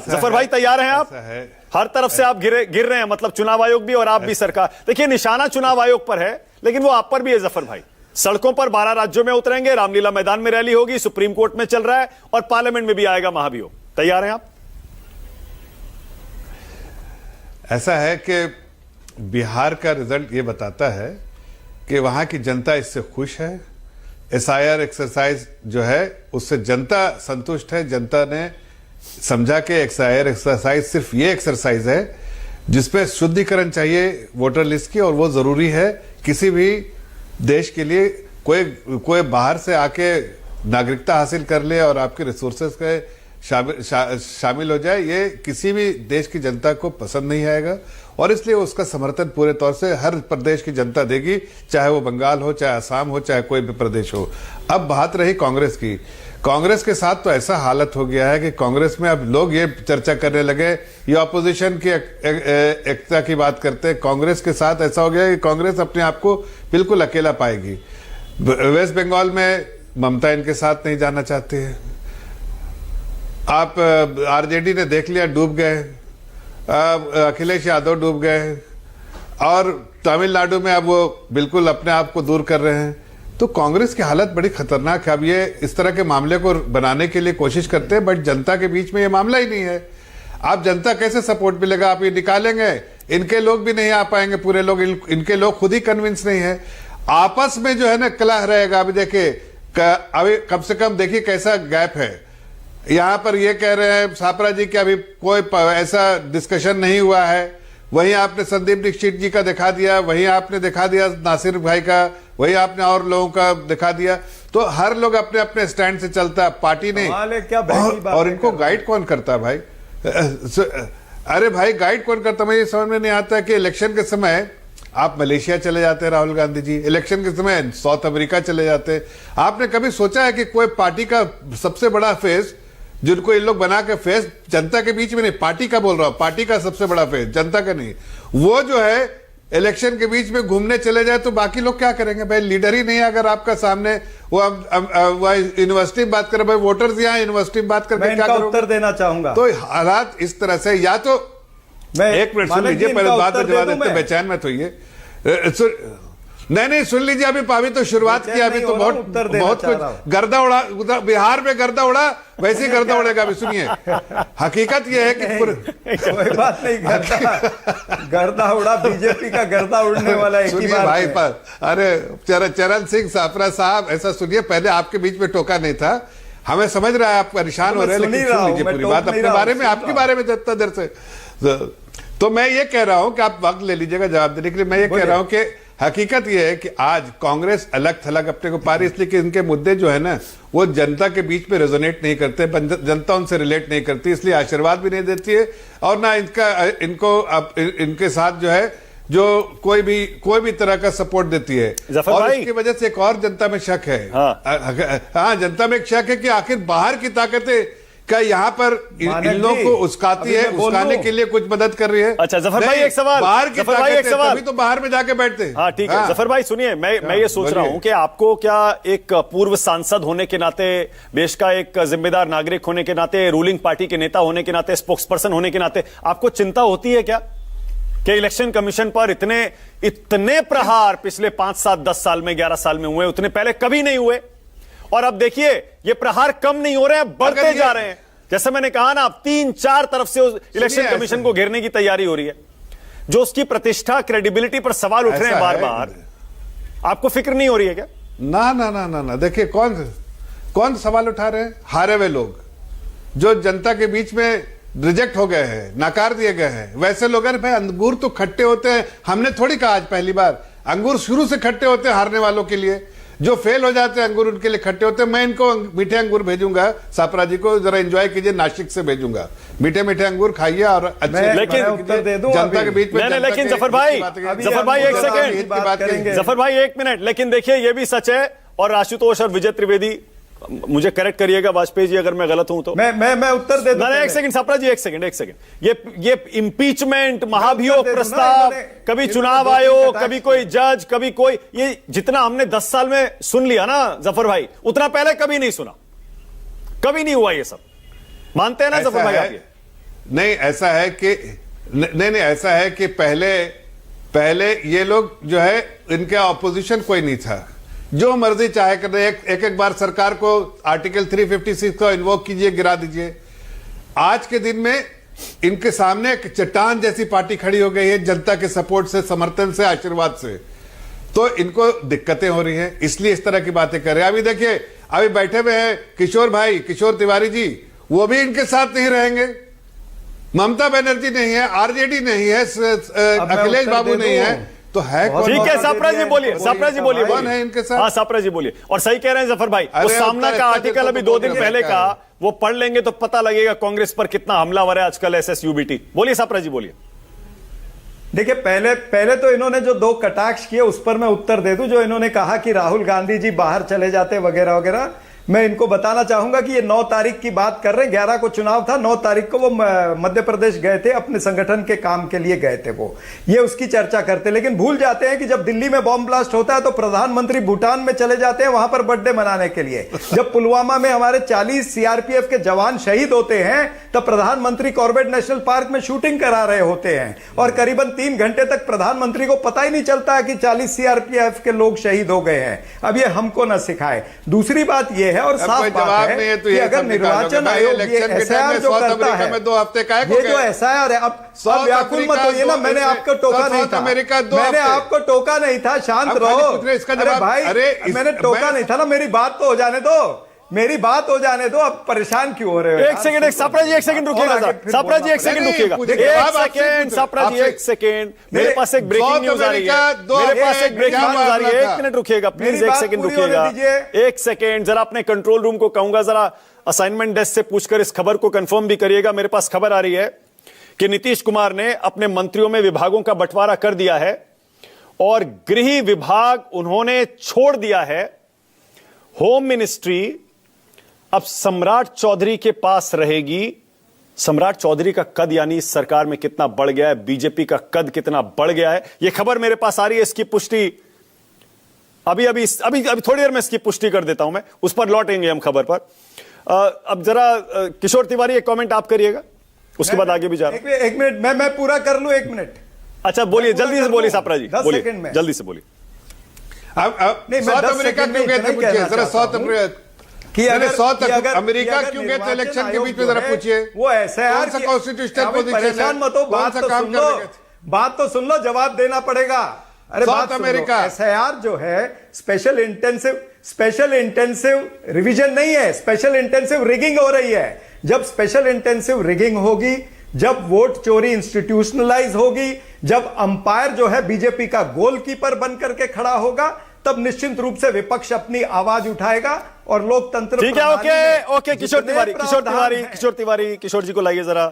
जफर भाई तैयार हैं आप? हर तरफ से आप गिर रहे हैं, मतलब चुनाव आयोग भी और आप भी सरकार। देखिए निशाना चुनाव आयोग पर है, लेकिन वो आप पर भी है जफर भाई। सड़कों पर 12 राज्यों में उतरेंगे, रामलीला मैदान में रैली होगी, सुप्रीम कोर्ट में चल रहा है और पार्लियामेंट में भी आएगा महाभियोग। तैयार हैं आप? ऐसा है कि बिहार का रिजल्ट ये बताता है कि वहां की जनता इससे खुश है। एसआईआर एक्सरसाइज जो है उससे जनता संतुष्ट है। जनता ने समझा कि एसआईआर एक्सरसाइज सिर्फ ये एक्सरसाइज है जिसपे शुद्धिकरण चाहिए वोटर लिस्ट की, और वो जरूरी है किसी भी देश के लिए। कोई बाहर से आके नागरिकता हासिल कर ले और आपके रिसोर्सेज के शामिल हो जाए, ये किसी भी देश की जनता को पसंद नहीं आएगा, और इसलिए उसका समर्थन पूरे तौर से हर प्रदेश की जनता देगी, चाहे वो बंगाल हो, चाहे असम हो, चाहे कोई भी प्रदेश हो। अब बात रही कांग्रेस की। कांग्रेस के साथ तो ऐसा हालत हो गया है कि कांग्रेस में अब लोग ये चर्चा करने लगे, ये ऑपोजिशन की एकता की बात करते हैं। कांग्रेस के साथ ऐसा हो गया कि कांग्रेस अपने आप को बिल्कुल अकेला पाएगी। वेस्ट बंगाल में ममता इनके साथ नहीं जाना चाहती है। आप आरजेडी ने देख लिया, डूब गए। अखिलेश यादव डूब गए, और तमिलनाडु में अब वो बिल्कुल अपने आप को दूर कर रहे हैं। तो कांग्रेस की हालत बड़ी खतरनाक है। अब ये इस तरह के मामले को बनाने के लिए कोशिश करते हैं, बट जनता के बीच में ये मामला ही नहीं है। आप जनता कैसे सपोर्ट मिलेगा? आप ये निकालेंगे, इनके लोग भी नहीं आ पाएंगे, पूरे लोग, इनके लोग खुद ही कन्विंस नहीं है। आपस में जो है ना कलह रहेगा। अभी देखिए, अभी कम से कम देखिए कैसा गैप है। यहां पर ये कह रहे हैं छापरा जी कि अभी कोई ऐसा डिस्कशन नहीं हुआ है। वहीं आपने संदीप दीक्षित जी का दिखा दिया, वहीं आपने दिखा दिया नासिर भाई का, वहीं आपने और लोगों का दिखा दिया। तो हर लोग अपने अपने स्टैंड से चलता है। पार्टी ने और इनको गाइड कौन करता है भाई? अरे भाई गाइड कौन करता? मुझे समझ में नहीं आता कि इलेक्शन के समय आप मलेशिया चले जाते हैं राहुल गांधी जी, इलेक्शन के समय साउथ अमेरिका चले जाते हैं। आपने कभी सोचा है कि कोई पार्टी का सबसे बड़ा फेस, जिनको इन लोग बना के फेस, जनता के बीच में नहीं, पार्टी का बोल रहा हूं, पार्टी का सबसे बड़ा फेस, जनता का नहीं, वो जो है इलेक्शन के बीच में घूमने चले जाए तो बाकी लोग क्या करेंगे भाई? लीडर ही नहीं है अगर आपका सामने। वो यूनिवर्सिटी में बात कर, भाई वोटर्स यहाँ यूनिवर्सिटी में बात करके क्या करोगे? उत्तर देना चाहूंगा। तो हालात इस तरह से, या तो मैं एक मिनट सुन लीजिए, पहले बात में जवाब देते, बेचैन मत होइए। नहीं सुन लीजिए, अभी तो शुरुआत की, अभी तो बहुत कुछ गर्दा उड़ा, बिहार में गर्दा उड़ा, वैसे ही गर्दा उड़ेगा। अभी सुनिए, हकीकत यह है कि कोई बात नहीं, गर्दा उड़ा, बीजेपी का गर्दा उड़ने वाला एक ही बात भाई पर। अरे चरण सिंह साफरा साहब, ऐसा सुनिए, पहले आपके बीच में टोका नहीं था, हमें समझ रहा है आप परेशान हो रहे हैं, लेकिन सुन लीजिए पूरी बात अपने बारे में, आपके बारे में जितना देर से। तो मैं ये कह रहा हूं कि आप वक्त ले लीजिएगा जवाब देने के लिए। मैं ये कह रहा हूं कि हकीकत यह है कि आज कांग्रेस अलग थलग अपने को पा रही, इसलिए कि इनके मुद्दे जो है ना वो जनता के बीच में रेजोनेट नहीं करते, जनता उनसे रिलेट नहीं करती, इसलिए आशीर्वाद भी नहीं देती है, और ना इनके साथ जो है जो कोई भी तरह का सपोर्ट देती है। और इसकी वजह से एक और जनता में शक है। हाँ, जनता में एक शक है कि आखिर बाहर की ताकतें क्या यहाँ पर इन लोगों को उस्काती है, उस्काने के लिए कुछ मदद कर रही है। अच्छा जफर भाई एक सवाल, बाहर की ताकतें तभी तो बाहर में जाके बैठते हैं। हाँ ठीक है जफर भाई सुनिए, मैं ये सोच रहा हूं कि आपको क्या एक पूर्व सांसद होने के नाते, देश का एक जिम्मेदार नागरिक होने के नाते, रूलिंग पार्टी के नेता होने के नाते, स्पोक्स पर्सन होने के नाते आपको चिंता होती है क्या कि इलेक्शन कमीशन पर इतने प्रहार पिछले 5, 7, 10 साल में, 11 साल में हुए, उतने पहले कभी नहीं हुए, और अब देखिए ये प्रहार कम नहीं हो रहे हैं, बढ़ते जा रहे हैं। जैसे मैंने कहा ना, अब 3-4 तरफ से इलेक्शन कमीशन को घेरने की तैयारी हो रही है, जो उसकी प्रतिष्ठा, क्रेडिबिलिटी पर सवाल उठ रहे हैं बार बार। आपको फिक्र नहीं हो रही है क्या? ना, देखिए कौन सवाल उठा रहे हैं? हारे हुए लोग जो जनता के बीच में रिजेक्ट हो गए हैं, नकार दिए गए हैं, वैसे लोग हैं। भाई अंगूर तो खट्टे होते हैं, हमने थोड़ी कहा आज पहली बार, अंगूर शुरू से खट्टे होते हैं हारने वालों के लिए। जो फेल हो जाते हैं अंगूर उनके लिए खट्टे होते हैं। मैं इनको मीठे अंगूर भेजूंगा, सापरा जी को जरा एंजॉय कीजिए, नासिक से भेजूंगा, मीठे मीठे अंगूर खाइए और अच्छे। लेकिन उत्तर दे दूं जनता के बीच में। लेकिन जफर भाई एक सेकंड, जफर भाई 1 मिनट। लेकिन देखिए ये भी सच है, और आशुतोष और विजय त्रिवेदी, मुझे करेक्ट करिएगा वाजपेयी जी अगर मैं गलत हूं तो। मैं उत्तर दे दूं। एक सेकंड सापरा जी, एक सेकंड। ये इम्पीचमेंट, महाभियोग प्रस्ताव, कभी चुनाव आयोग, कभी कोई जज, कभी कोई, ये जितना हमने 10 साल में सुन लिया ना जफर भाई, उतना पहले कभी नहीं सुना, कभी नहीं हुआ ये सब। मानते हैं ना जफर भाई आप? ये नहीं ऐसा है कि नहीं नहीं ऐसा है कि पहले ये लोग जो है इनके ऑपोजिशन कोई नहीं था, जो मर्जी चाहे कर रहे, एक बार सरकार को आर्टिकल 356 को इन्वोक कीजिए, गिरा दीजिए। आज के दिन में इनके सामने एक चट्टान जैसी पार्टी खड़ी हो गई है, जनता के सपोर्ट से, समर्थन से, आशीर्वाद से। तो इनको दिक्कतें हो रही हैं, इसलिए इस तरह की बातें कर रहे हैं। अभी देखिए, अभी बैठे हुए हैं किशोर तिवारी जी, वो भी इनके साथ नहीं रहेंगे। ममता बनर्जी नहीं है, आरजेडी नहीं है, अखिलेश बाबू नहीं है, तो है कौन? ठीक है, सापरा जी बोलिए, सापरा जी बोलिए, कौन है इनके साथ? हाँ सापरा जी बोलिए। और सही कह रहे हैं जफर भाई, वो अरे सामना का आर्टिकल अभी 2 दिन पहले का वो पढ़ लेंगे तो पता लगेगा कांग्रेस पर कितना हमलावर है आजकल एसएसयूबीटी। बोलिए सापरा जी बोलिए। देखिए, पहले तो इन्होंने जो 2 कटाक्ष किए उस पर मैं उत्तर दे दूं। जो इन्होंने कहा कि राहुल गांधी जी बाहर चले जाते वगैरह वगैरह, मैं इनको बताना चाहूंगा कि ये 9 तारीख की बात कर रहे हैं। 11 को चुनाव था, 9 तारीख को वो मध्य प्रदेश गए थे, अपने संगठन के काम के लिए गए थे। वो ये उसकी चर्चा करते, लेकिन भूल जाते हैं कि जब दिल्ली में बॉम्ब ब्लास्ट होता है तो प्रधानमंत्री भूटान में चले जाते हैं वहां पर बर्थडे मनाने के लिए। जब पुलवामा में हमारे 40 सीआरपीएफ के जवान शहीद होते हैं तब प्रधानमंत्री कॉर्बेट नेशनल पार्क में शूटिंग करा रहे होते हैं, और करीबन 3 घंटे तक प्रधानमंत्री को पता ही नहीं चलता है कि 40 सीआरपीएफ के लोग शहीद हो गए हैं। अब ये हमको न सिखाए। दूसरी बात ये है, और साफ बात है कि अगर निर्वाचन आयोग ये एसआईआर जो करता है, 2 हफ्ते का ये जो एसआईआर है, अब व्याकुल मत होइए ना, मैंने आपको टोका नहीं था, मैंने आपको टोका नहीं था, शांत रहो। अरे भाई, मैंने टोका नहीं था ना, मेरी बात तो हो जाने दो, मेरी बात हो जाने दो। अब परेशान क्यों हो रहे हो? एक सेकंड, सापरा जी 1 सेकंड रुकिएगा। सापरा जी 1 सेकंड रुकिएगा, 1 सेकंड सापरा जी 1 सेकंड। मेरे पास एक ब्रेकिंग न्यूज आ रही है, मेरे पास एक ब्रेकिंग न्यूज आ रही है। 1 मिनट रुकिएगा प्लीज, 1 सेकंड रुकिएगा, 1 सेकंड। जरा अपने कंट्रोल रूम को कहूंगा, जरा असाइनमेंट डेस्क से पूछकर इस खबर को कंफर्म भी करिएगा। मेरे पास खबर आ रही है कि नीतीश कुमार ने अपने मंत्रियों में विभागों का बंटवारा कर दिया है और गृह विभाग उन्होंने छोड़ दिया है। होम मिनिस्ट्री अब सम्राट चौधरी के पास रहेगी। सम्राट चौधरी का कद यानी इस सरकार में कितना बढ़ गया है, बीजेपी का कद कितना बढ़ गया है, यह खबर मेरे पास आ रही है। इसकी पुष्टि अभी थोड़ी देर में इसकी पुष्टि कर देता हूं मैं, उस पर लौटेंगे हम खबर पर। अब जरा किशोर तिवारी एक कमेंट आप करिएगा, उसके बाद आगे भी जा रहा हूं। 1 मिनट, मैं पूरा कर लूं, 1 मिनट। अच्छा बोलिए, जल्दी से बोलिए सापरा जी, 10 सेकंड में जल्दी से बोलिए। अब साउथ अमेरिका क्यों गए थे पूछिए जरा। साउथ अमेरिका क्यों गए थे इलेक्शन के बीच में, जरा पूछिए। वो ऐसा है, कौन सा कॉन्स्टिट्यूशनल पोजीशन है, परेशान मत हो, बात तो सुन लो, जवाब देना पड़ेगा। अरे साउथ अमेरिका एसआईआर जो है स्पेशल इंटेंसिव रिवीजन नहीं है, स्पेशल इंटेंसिव रिगिंग हो रही है। जब स्पेशल इंटेंसिव रिगिंग होगी, जब वोट चोरी इंस्टीट्यूशनलाइज होगी, जब अंपायर जो है बीजेपी का गोलकीपर बन करके खड़ा होगा, तब निश्चित रूप से विपक्ष अपनी आवाज उठाएगा और लोकतंत्र। ठीक है, ओके किशोर तिवारी, किशोर जी को लाइए जरा।